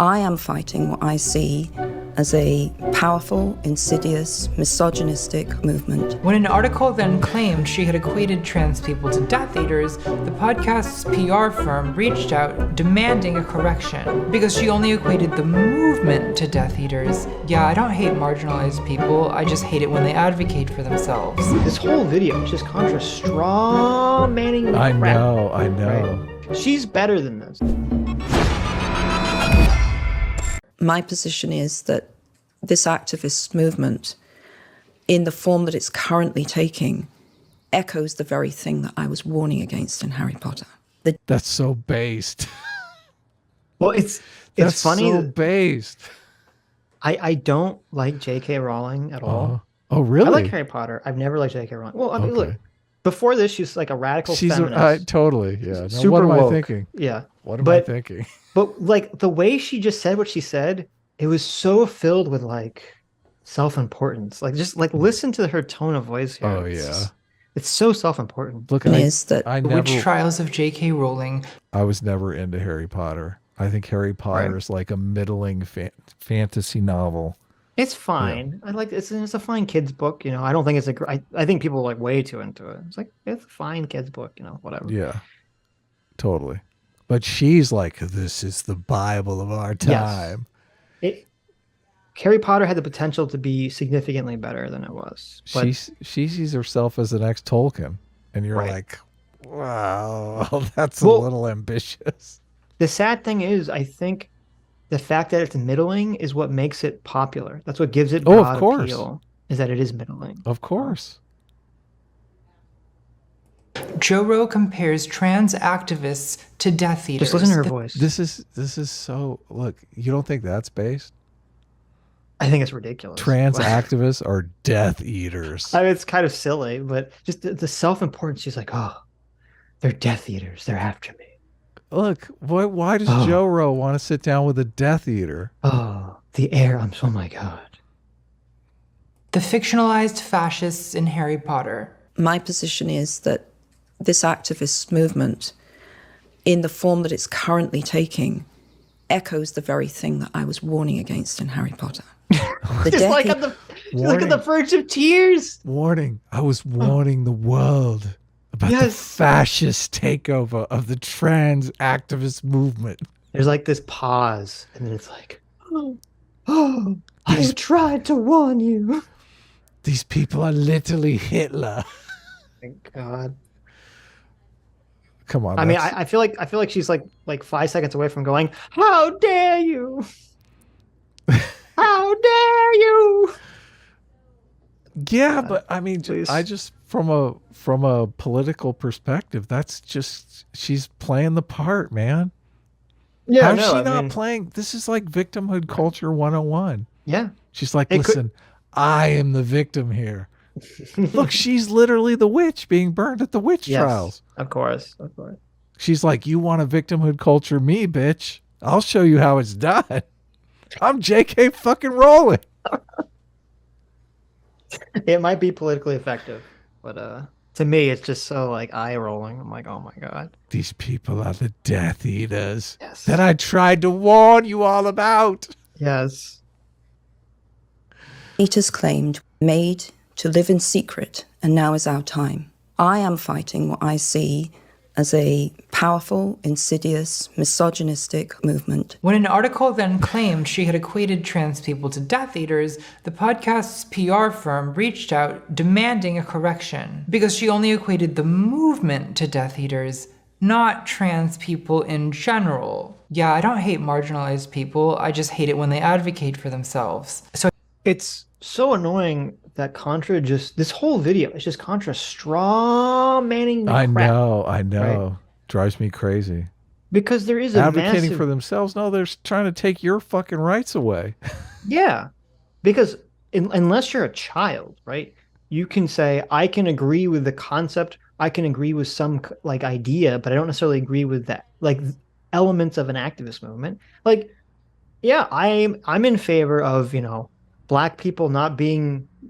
I am fighting what I see as a powerful, insidious, misogynistic movement. When an article then claimed she had equated trans people to Death Eaters, the podcast's PR firm reached out demanding a correction because she only equated the movement to Death Eaters. Yeah, I don't hate marginalized people, I just hate it when they advocate for themselves. This whole video is just Contra straw-manning the crap. I know. Right? She's better than this. My position is that this activist movement, in the form that it's currently taking, echoes the very thing that I was warning against in Harry Potter. That's so based. Well, it's funny. So based. I don't like J.K. Rowling at all. Oh, really? I like Harry Potter. I've never liked J.K. Rowling. Well, I mean, look, before this, she's like a radical feminist. Totally, yeah. Now, Super what am woke. I thinking? Yeah. What am I thinking? But like the way she just said what she said, it was so filled with like self-importance. Like just like listen to her tone of voice here. Oh yeah. It's so self-important. Look, is that I The never, Witch Trials of J.K. Rowling. I was never into Harry Potter. I think Harry Potter is like a middling fantasy novel. It's fine. I like it's a fine kids book. You know, I don't think it's I think people are like way too into it. It's like it's a fine kids book. You know, whatever. Yeah, totally. But she's like, this is the Bible of our time. Yes. Harry Potter had the potential to be significantly better than it was. But She sees herself as the next Tolkien, and you're like, wow, that's a little ambitious. The sad thing is, I think the fact that it's middling is what makes it popular. That's what gives it broad appeal, is that it is middling. Of course. Joe Rowe compares trans activists to Death Eaters. Just listen to her voice. This is so, look, you don't think that's based? I think it's ridiculous. Trans activists are Death Eaters. I mean, it's kind of silly, but just the self-importance. She's like, oh, they're Death Eaters. They're after me. Look, why does Joe Rowe want to sit down with a Death Eater? Oh, the air. Oh my God. The fictionalized fascists in Harry Potter. my position is that this activist movement, in the form that it's currently taking, echoes the very thing that I was warning against in Harry Potter. Just like on the verge of tears. Warning. I was warning the world about the fascist takeover of the trans activist movement. There's like this pause, and then it's like, I tried to warn you. These people are literally Hitler. Thank God. Come on. I mean, I feel like she's like 5 seconds away from going, how dare you? How dare you? Yeah, but I mean, please. I just from a political perspective, that's just she's playing the part, man. Yeah, How's she not playing? This is like victimhood culture 101. Yeah. She's like, listen, I am the victim here. Look, she's literally the witch being burned at the witch trials. Of course. She's like, you want to victimhood culture me, bitch? I'll show you how it's done. I'm J.K. fucking Rowling. It might be politically effective, but to me, it's just so like eye rolling. I'm like, oh my God. These people are the Death Eaters that I tried to warn you all about. Yes. EATERS claimed, made to live in secret, and now is our time. I am fighting what I see as a powerful, insidious, misogynistic movement. When an article then claimed she had equated trans people to Death Eaters, the podcast's PR firm reached out demanding a correction because she only equated the movement to Death Eaters, not trans people in general. Yeah, I don't hate marginalized people, I just hate it when they advocate for themselves. So it's so annoying that Contra this whole video is just Contra straw-manning the crap. I know. Right? Drives me crazy. Because there is a advocating for themselves. No, they're trying to take your fucking rights away. Yeah. Because unless you're a child, right, you can say, I can agree with the concept, I can agree with some like idea, but I don't necessarily agree with that, like elements of an activist movement. Like, yeah, I'm in favor of, Black people not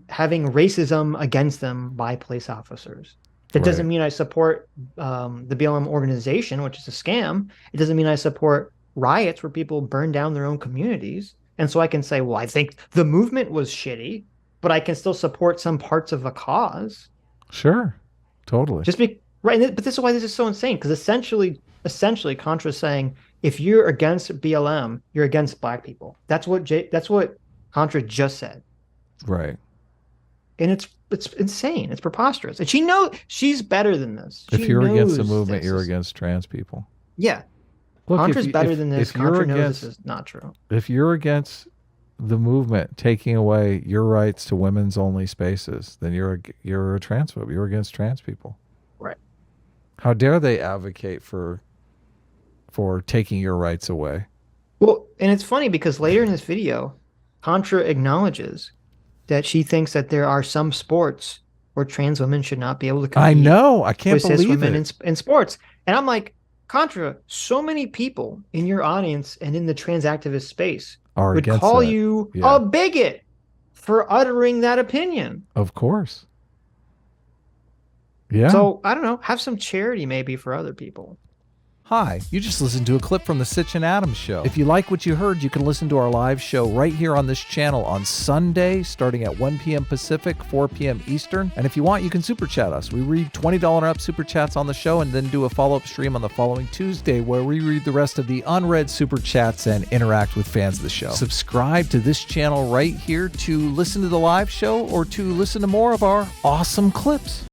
having racism against them by police officers. That doesn't mean I support the BLM organization, which is a scam. It doesn't mean I support riots where people burn down their own communities. And so I can say, well, I think the movement was shitty, but I can still support some parts of a cause. Sure. Totally. Right. But this is why this is so insane, because essentially Contra is saying, if you're against BLM, you're against black people. That's what Contra just said. Right. And it's insane. It's preposterous. And she's better than this. If you're against the movement, you're against trans people. Yeah. Look, Contra's better than this. Contra knows this is not true. If you're against the movement taking away your rights to women's only spaces, then you're a transphobe. You're against trans people. Right. How dare they advocate for taking your rights away? Well, and it's funny because later in this video, Contra acknowledges that she thinks that there are some sports where trans women should not be able to compete. I know. I can't with cis believe women it. in sports. And I'm like, Contra, so many people in your audience and in the trans activist space would call you a bigot for uttering that opinion. Of course. Yeah. So, I don't know, have some charity maybe for other people. Hi, you just listened to a clip from the Sitch and Adams show. If you like what you heard, you can listen to our live show right here on this channel on Sunday, starting at 1 p.m. Pacific, 4 p.m. Eastern. And if you want, you can super chat us. We read $20 and up super chats on the show and then do a follow-up stream on the following Tuesday where we read the rest of the unread super chats and interact with fans of the show. Subscribe to this channel right here to listen to the live show or to listen to more of our awesome clips.